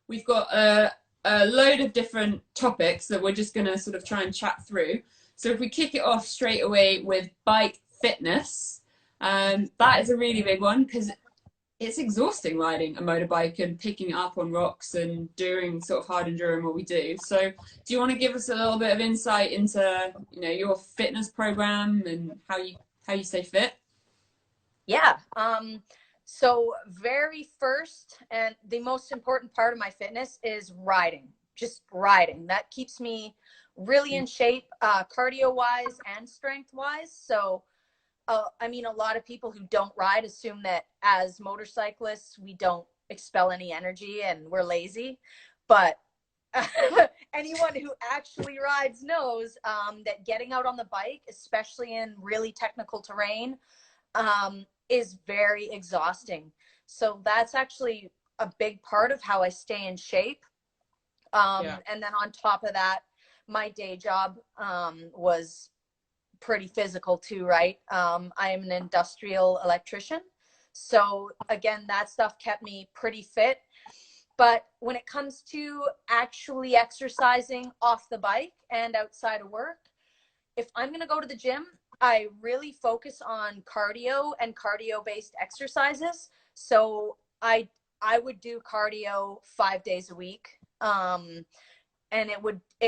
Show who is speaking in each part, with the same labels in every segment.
Speaker 1: we've got a load of different topics that we're just going to sort of try and chat through. So if we kick it off straight away with bike fitness, that is a really big one because it's exhausting riding a motorbike and picking it up on rocks and doing sort of hard enduro what we do. So do you want to give us a little bit of insight into, you know, your fitness program and how you stay fit?
Speaker 2: Yeah. So very first and the most important part of my fitness is riding, just riding. That keeps me really in shape, cardio wise and strength wise. So, I mean, a lot of people who don't ride assume that as motorcyclists, we don't expel any energy and we're lazy. But anyone who actually rides knows that getting out on the bike, especially in really technical terrain, is very exhausting. So that's actually a big part of how I stay in shape.
Speaker 1: Yeah.
Speaker 2: And then on top of that, my day job was pretty physical too, right? I am an industrial electrician. So again, that stuff kept me pretty fit. But when it comes to actually exercising off the bike and outside of work, if I'm going to go to the gym, I really focus on cardio and cardio based exercises. So I would do cardio 5 days a week. And it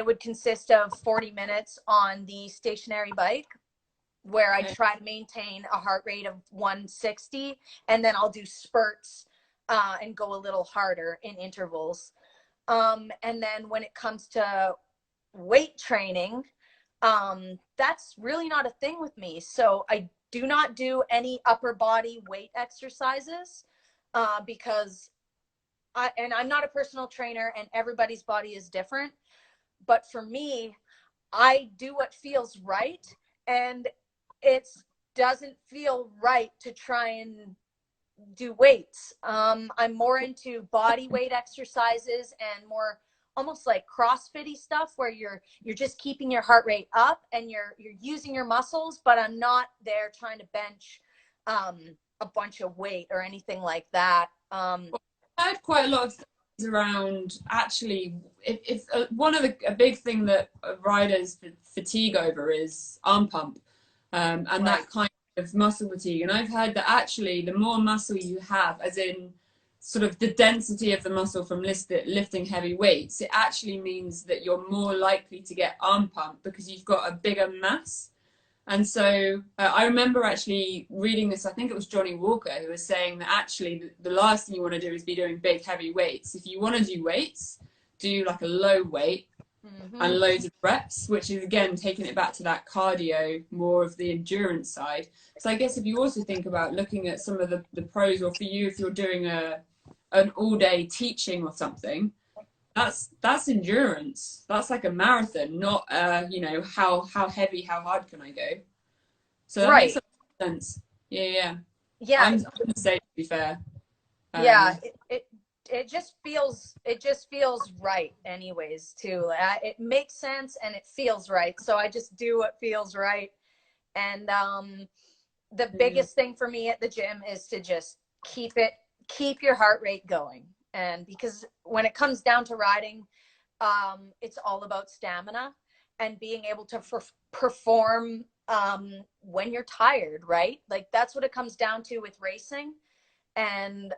Speaker 2: would consist of 40 minutes on the stationary bike where I
Speaker 1: Okay.
Speaker 2: try to maintain a heart rate of 160, and then I'll do spurts and go a little harder in intervals. And then when it comes to weight training, that's really not a thing with me. So I do not do any upper body weight exercises because I'm not a personal trainer and everybody's body is different. But for me, I do what feels right, and it doesn't feel right to try and do weights. I'm more into body weight exercises and more almost like CrossFitty stuff where you're just keeping your heart rate up and you're using your muscles, but I'm not there trying to bench a bunch of weight or anything like that.
Speaker 1: I had quite a lot of things around actually if one of a big thing that riders fatigue over is arm pump, and
Speaker 2: Right.
Speaker 1: that kind of muscle fatigue. And I've heard that actually the more muscle you have, as in sort of the density of the muscle from lifting heavy weights, it actually means that you're more likely to get arm pump because you've got a bigger mass. And so I remember actually reading this, I think it was Johnny Walker, who was saying that actually the last thing you want to do is be doing big, heavy weights. If you want to do weights, do like a low weight
Speaker 2: Mm-hmm.
Speaker 1: and loads of reps, which is again taking it back to that cardio, more of the endurance side. So I guess if you also think about looking at some of the pros, or for you, if you're doing an all day teaching or something, that's endurance. That's like a marathon, not you know, how heavy, how hard can I go? So that makes
Speaker 2: Right.
Speaker 1: a lot of sense. Yeah, yeah.
Speaker 2: Yeah.
Speaker 1: I'm the same, to be fair.
Speaker 2: Yeah.
Speaker 1: Um,
Speaker 2: It just feels right anyways too. It makes sense and it feels right. So I just do what feels right. And the
Speaker 1: yeah,
Speaker 2: biggest thing for me at the gym is to just keep your heart rate going. And because when it comes down to riding, it's all about stamina and being able to perform when you're tired, right? Like that's what it comes down to with racing. And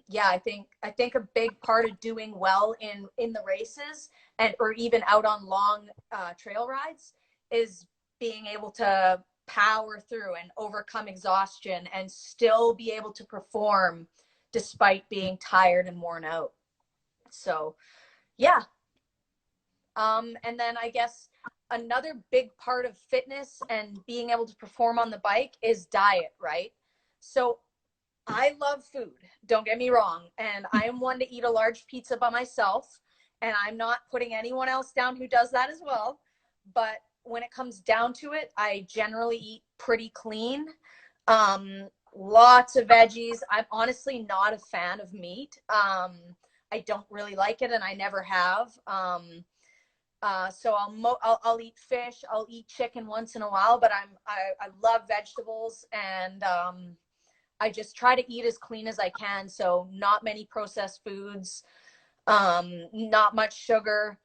Speaker 2: yeah, I think a big part of doing well in the races and or even out on long trail rides is being able to power through and overcome exhaustion and still be able to perform despite being tired and worn out. So yeah. And then I guess another big part of fitness and being able to perform on the bike is diet, right? So I love food, don't get me wrong. And I am one to eat a large pizza by myself. And I'm not putting anyone else down who does that as well. But when it comes down to it, I generally eat pretty clean. Lots of veggies. I'm honestly not a fan of meat. I don't really like it and I never have. So I'll eat fish. I'll eat chicken once in a while, but I love vegetables and I just try to eat as clean as I can. So not many processed foods. Not much sugar.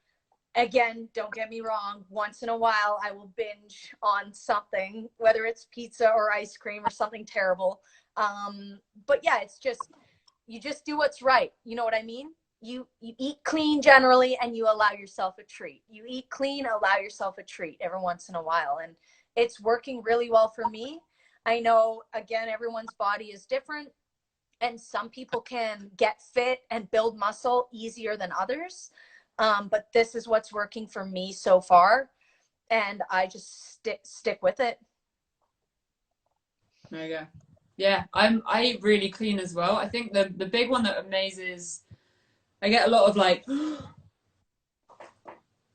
Speaker 2: Again, don't get me wrong, once in a while I will binge on something, whether it's pizza or ice cream or something terrible. But yeah, it's just, you just do what's right. You know what I mean? You eat clean generally, and you allow yourself a treat. You eat clean, allow yourself a treat every once in a while. And it's working really well for me. I know, again, everyone's body is different, and some people can get fit and build muscle easier than others. But this is what's working for me so far, and I just stick with it.
Speaker 1: There you go. Yeah, I eat really clean as well. I think the big one that amazes, I get a lot of like, and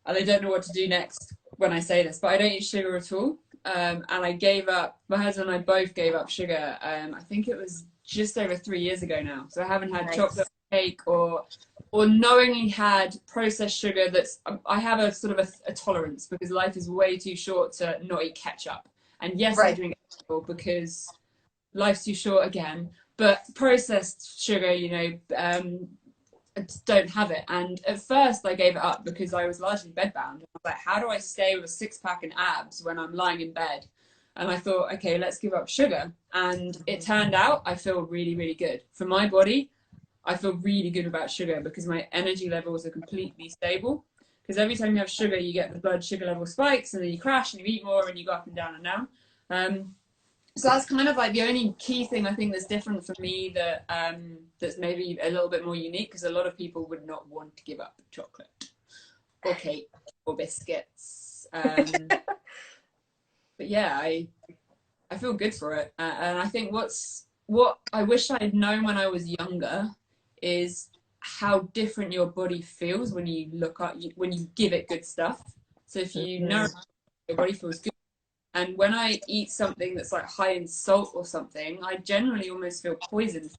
Speaker 1: I don't know what to do next when I say this, but I don't eat sugar at all. And I gave up. My husband and I both gave up sugar. I think it was just over 3 years ago now. So I haven't had
Speaker 2: Nice.
Speaker 1: chocolate cake or knowingly had processed sugar. That's, I have a sort of a tolerance because life is way too short to not eat ketchup. And yes, I
Speaker 2: Right.
Speaker 1: drink alcohol because life's too short again. But processed sugar, I just don't have it. And at first I gave it up because I was largely bedbound. I was like, how do I stay with a six pack and abs when I'm lying in bed? And I thought, okay, let's give up sugar. And it turned out I feel really, really good. For my body, I feel really good about sugar because my energy levels are completely stable. Because every time you have sugar, you get the blood sugar level spikes and then you crash and you eat more and you go up and down and down. So that's kind of like the only key thing I think that's different for me that that's maybe a little bit more unique, because a lot of people would not want to give up chocolate or cake or biscuits. But yeah, I feel good for it, and I think what I wish I had known when I was younger is how different your body feels when you when you give it good stuff. So if you know your body feels good. And when I eat something that's like high in salt or something, I generally almost feel poisoned.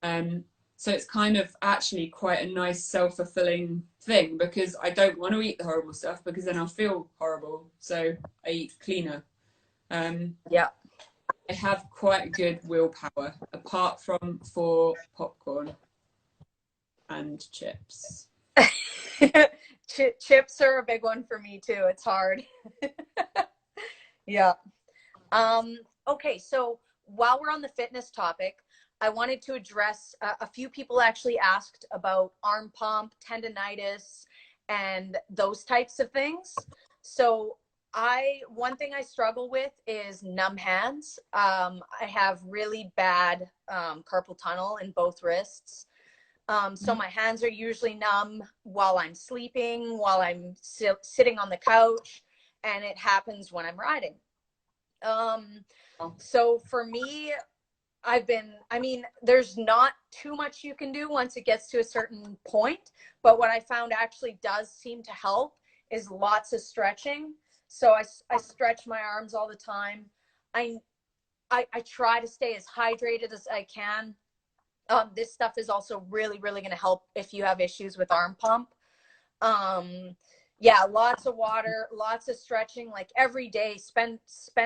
Speaker 1: So it's kind of actually quite a nice self-fulfilling thing because I don't want to eat the horrible stuff because then I'll feel horrible. So I eat cleaner.
Speaker 2: Yeah.
Speaker 1: I have quite good willpower, apart from for popcorn and chips.
Speaker 2: Chips are a big one for me too. It's hard. Yeah. Okay, so while we're on the fitness topic, I wanted to address a few people actually asked about arm pump, tendonitis, and those types of things. So one thing I struggle with is numb hands. I have really bad carpal tunnel in both wrists. So my hands are usually numb while I'm sleeping, while I'm sitting on the couch, and it happens when I'm riding. So for me, there's not too much you can do once it gets to a certain point, but what I found actually does seem to help is lots of stretching. So I stretch my arms all the time. I try to stay as hydrated as I can. This stuff is also really, really going to help if you have issues with arm pump. Yeah, lots of water, lots of stretching, like every day. Spend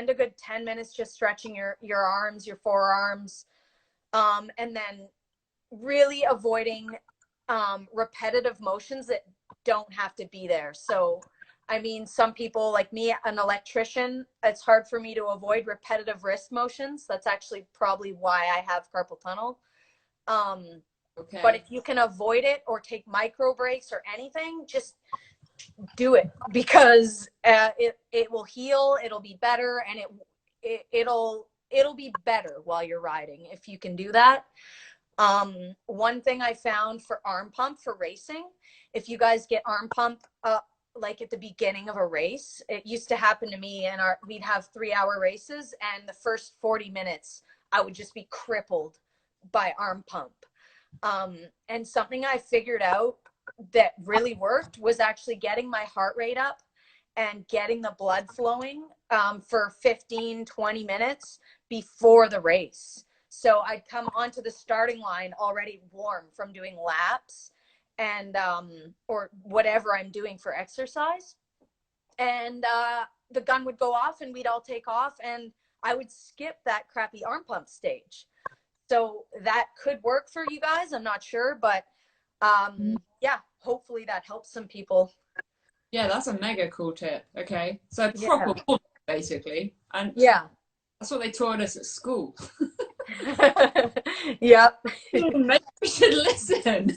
Speaker 2: a good 10 minutes just stretching your arms, your forearms, and then really avoiding repetitive motions that don't have to be there. So some people like me, an electrician, it's hard for me to avoid repetitive wrist motions. That's actually probably why I have carpal tunnel.
Speaker 1: Okay.
Speaker 2: But if you can avoid it or take micro breaks or anything, just do it, because it will heal, it'll be better, and it'll be better while you're riding if you can do that. One thing I found for arm pump for racing, if you guys get arm pump like at the beginning of a race, it used to happen to me, and we'd have 3-hour races, and the first 40 minutes I would just be crippled by arm pump. And something I figured out that really worked was actually getting my heart rate up and getting the blood flowing for 15-20 minutes before the race. So I'd come onto the starting line already warm from doing laps and or whatever I'm doing for exercise, and the gun would go off and we'd all take off, and I would skip that crappy arm pump stage. So that could work for you guys, I'm not sure, but yeah, hopefully that helps some people.
Speaker 1: Yeah, that's a mega cool tip. Okay, so
Speaker 2: Yeah.
Speaker 1: proper warm-up, basically, and
Speaker 2: Yeah.
Speaker 1: that's what they taught us at school.
Speaker 2: Yep.
Speaker 1: Maybe we should listen.